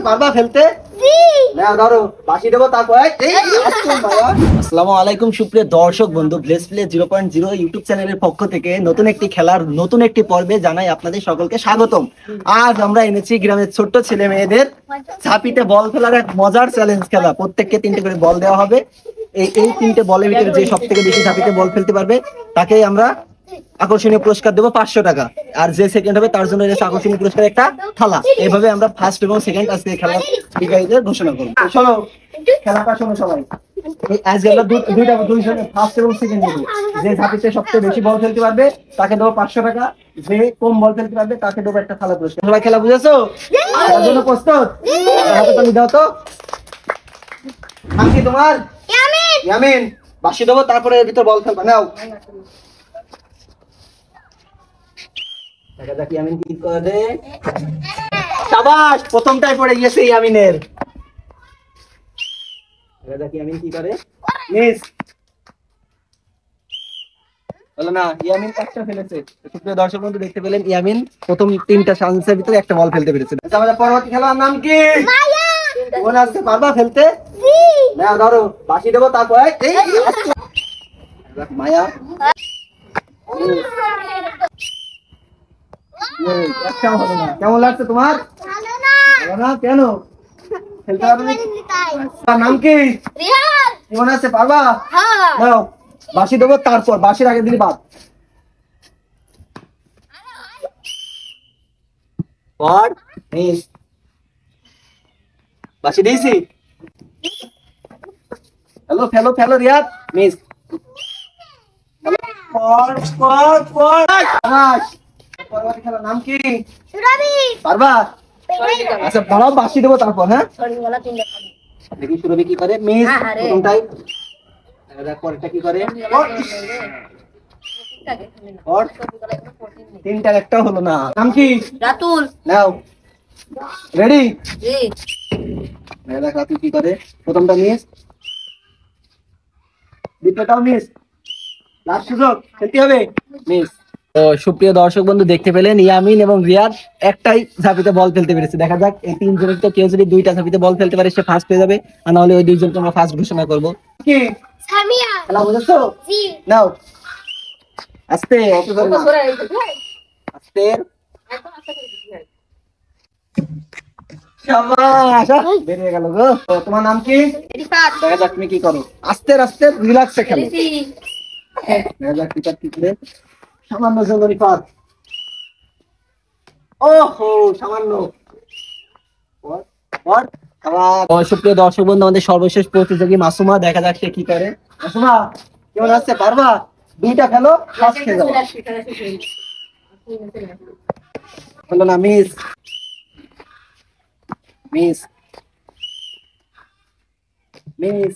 পারবা ফেলতে? আসসালামু আলাইকুম সুপ্রিয় দর্শক বন্ধু, ব্লেস প্লে 0.0 ইউটিউব চ্যানেলের পক্ষ থেকে নতুন একটি খেলার নতুন একটি পর্বে জানাই আপনাদের সকলকে স্বাগতম। আজ আমরা এনেছি গ্রামের ছোট্ট ছেলে মেয়েদের ঝাঁপিতে বল ফেলার এক মজার চ্যালেঞ্জ খেলা। প্রত্যেককে 3টে করে বল দেওয়া হবে। এই 3টে বলের ভিতরে যে সব থেকে বেশি ঝাঁপিতে বল ফেলতে পারবে তাকে আমরা আকর্ষণীয় পুরস্কার দেবো 500 টাকা, আর যে সেকেন্ড হবে তার জন্য আকর্ষণীয় পুরস্কার একটা থালা। এইভাবে আমরা ফার্স্ট এবং সেকেন্ড আজকে খেলার বিজয়ীদের ঘোষণা করবো। শোনো, খেলাটা শোনো সবাই। আজকে আমরা দুইজনে ফার্স্ট এবং সেকেন্ড দেবো। যে ঝাঁপিতে সবচেয়ে বেশি বল ফেলতে পারবে তাকে দেবো 500 টাকা, যে কম বল ফেলতে পারবে তাকে দেবো একটা থালা পুরস্কার। সবাই খেলা বুঝেছো? তার জন্য প্রস্তুত? হাতে তালি দাও তো। নাম কি তোমার? ইয়ামিন। বাসি দেবো, তারপরে এর ভিতর বল ফেলবা। নাও। দেখা যাক ইয়ামিন কি করে। শাবাশ, প্রথমটাই পড়ে গিয়েছে ইয়ামিনের। দেখা যাক ইয়ামিন কি করে। মিস হলো না, ইয়ামিন একটা ফেলেছে। সুপ্রিয় দর্শক বন্ধু, দেখতে পেলেন ইয়ামিন প্রথম 3টা চান্সের ভিতরে একটা বল ফেলতে পেরেছে। আমাদের পরবর্তী খেলোয়াড় নাম কি? মায়া। কোন আসছে, পারবা ফেলতে? জি। নাও ধরো, বাসি দেবো তারপর। এই মায়া একটাও হলো না। কেমন লাগছে তোমার? ভালো না? কেন খেলতে পারবে না? তার নাম কি? রিহান। কেমন আছে, পারবা? হ্যাঁ। নাও, বাঁশি দেবো তারপর, বাঁশির আগে দিলে বাদ। বাঁশি দিয়েছি। হ্যালো ফেলো ফেলো রিয়াদ। মিস। খেলার নাম কি? পারবা? আচ্ছা দাঁড়াও, বাঁশি দেবো তারপর। হ্যাঁ, দেখি সুরভি কি করে। মিস প্রথমটাই। পরেরটা কি করে? 3টার একটা হলো না। নাম কি? রাতুল। নাও, রেডি? জি। দেখ রাতুল কি করে। প্রথমটা মিস, দ্বিতীয়টাও মিস, লাস্ট সুযোগ, খেলতে হবে। মিস। তো সুপ্রিয় দর্শক বন্ধু, দেখতে পেলেন ইয়ামিন এবং রিয়াদ একটাই ঝাঁপিতে বল ফেলতে পেরেছে। দেখা যাক এই 3 জনের তো কেউ যদি 2টা ঝাঁপিতে বল ফেলতে পারে সে ফার্স্ট হয়ে যাবে, আর নাহলে ওই 2জনকে আমরা ফার্স্ট ঘোষণা করব। কি সামিয়া? খেলা বুঝেছো? জি। নাও, আস্তে অত জোরে না, আস্তে। শাবাশ, বেরিয়ে গেল গো। তো তোমার নাম কি? রিফাত। দেখা যাক তুমি কি করো। আস্তে আস্তে রিল্যাক্সে খেলো। দেখা যাক রিফাত কি করে। সামান্য জন্য রিফাত। ওহো, সামান্য। সুপ্রিয় দর্শক বন্ধু, আমাদের সর্বশেষ প্রতিযোগী মাসুমা। দেখা যাক সে কি করে। মাসুমা কেমন আছে, পারবা? 2টা খেলো, ফার্স্ট খেয়ে যাও। হলো না, মিস। Miss miss.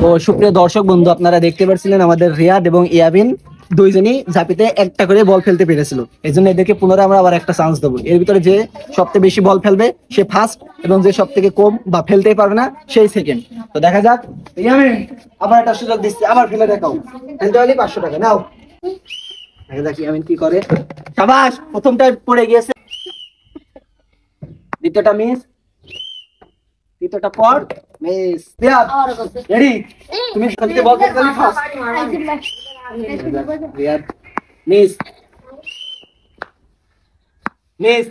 তো সুপ্রিয় দর্শক বন্ধু, আপনারা দেখতে পাচ্ছিলেন আমাদের রিয়াদ এবং ইয়ামিন দুইজনই ঝাঁপিতে একটা করে বল ফেলতে পেরেছিল। এই জন্য এদেরকে পুনরায় আমরা আবার একটা চান্স দেবো। এর ভিতরে যে সবথেকে বেশি বল ফেলবে সে ফার্স্ট, এবং যে সব থেকে কম বা ফেলতেই পারবে না সেই সেকেন্ড। তো দেখা যাক। ইয়ামিন আবার একটা সুযোগ দিচ্ছি, আবার ফেলে দেখাও। ফেলতে হলে 500 টাকা। নাও, দেখা যাক ইয়ামিন কি করে। শাবাশ, প্রথমটাই পড়ে গিয়েছে, দ্বিতীয়টা মিস, তৃতীয়টা পর মিস। রেডি? তুমি খেলতে বল ফেলতে first. Riyad miss. Miss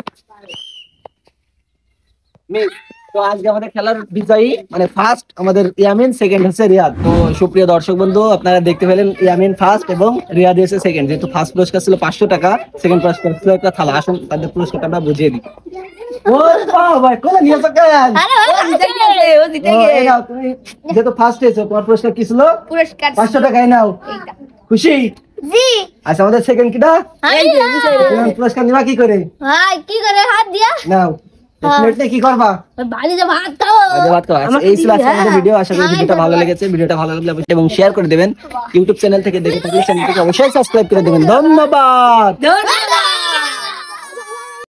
miss. তো আজকে আমাদের খেলার বিজয়ী মানে ফার্স্ট আমাদের ইয়ামিন, সেকেন্ড হচ্ছে রিয়াদ। তো সুপ্রিয় দর্শক বন্ধু, আপনারা দেখতে পেলেন ইয়ামিন ফার্স্ট এবং রিয়াদ হচ্ছে সেকেন্ড। যেহেতু ফার্স্ট পুরস্কার ছিল 500 টাকা, সেকেন্ড পুরস্কার ছিল একটা থালা। আসুন তাদের পুরস্কারটা আমরা বুঝিয়ে দিই। যেহেতু ফার্স্ট হয়েছে, তোমার পুরস্কার কি ছিল? 500 টাকায়। নাও, খুশি? আচ্ছা, আমাদের সেকেন্ড কিটা পুরস্কার নিবা কি করে? হাত দিয়া নাও। কি করবা? ভাত খাবো। এই ছিল আজকের ভিডিও। আশা করি ভিডিওটা ভালো লেগেছে। ভিডিওটা ভালো লাগলে অবশ্যই এবং শেয়ার করে দেবেন। ইউটিউব চ্যানেল থেকে দেখে থাকলে চ্যানেলটিকে অবশ্যই সাবস্ক্রাইব করে দেবেন। ধন্যবাদ।